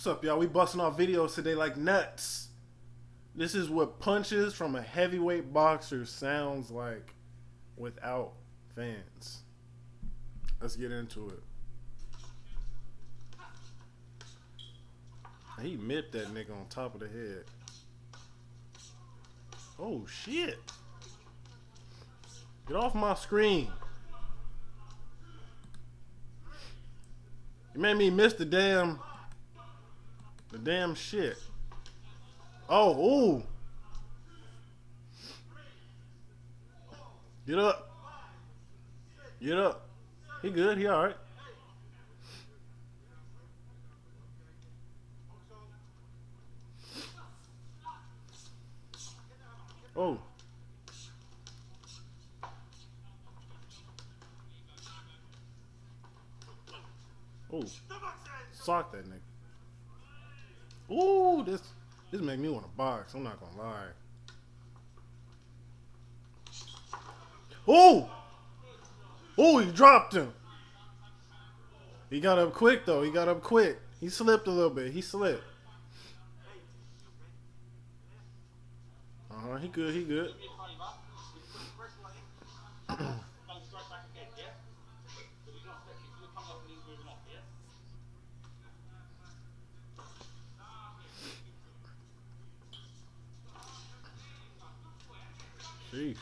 What's up, y'all? We busting off videos today like nuts. This is what punches from a heavyweight boxer sounds like without fans. Let's get into it. He mipped that nigga on top of the head. Oh shit. Get off my screen. You made me miss the damn shit. Oh, ooh. Get up. Get up. He good, he alright. Oh. Oh. Sock that nigga. Ooh, this make me want to box. I'm not gonna lie. Oh! Oh, he dropped him. He got up quick though. He got up quick. He slipped a little bit. He slipped. He good. He good. Jeez.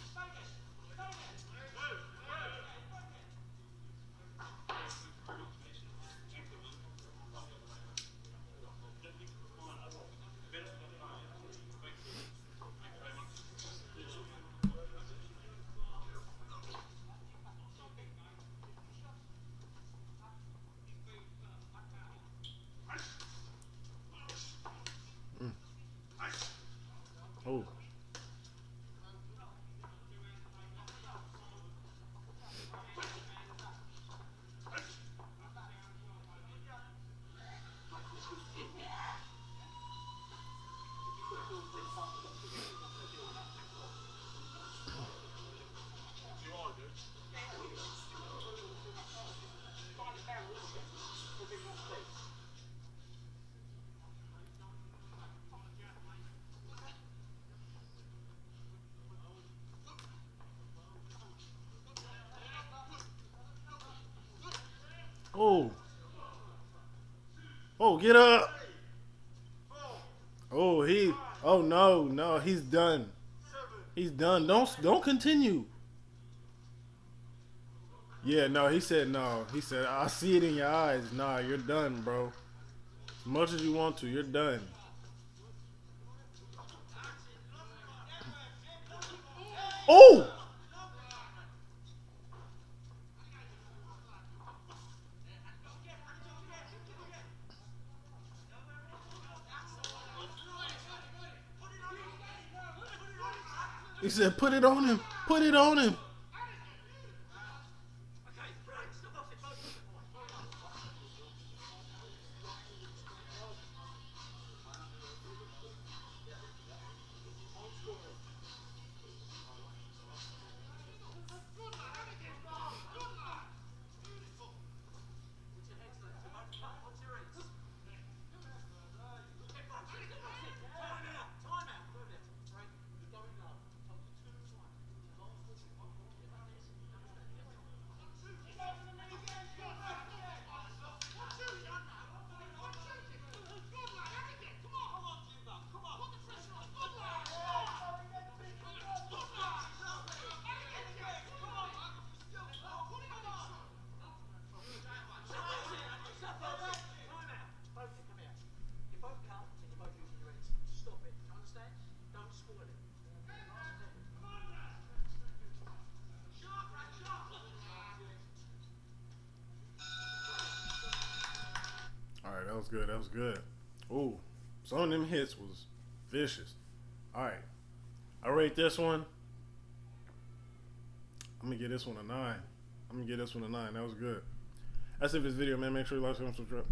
Oh. Oh. Oh, get up. Oh, oh no, he's done. He's done. Don't continue. Yeah, no, he said no. He said, I see it in your eyes. Nah, you're done, bro. As much as you want to, you're done. Oh! He said, put it on him. Put it on him. Alright, that was good. That was good. Ooh, some of them hits was vicious. Alright, I rate this one. I'm gonna give this one a 9. That was good. That's it for this video, man. Make sure you like, subscribe.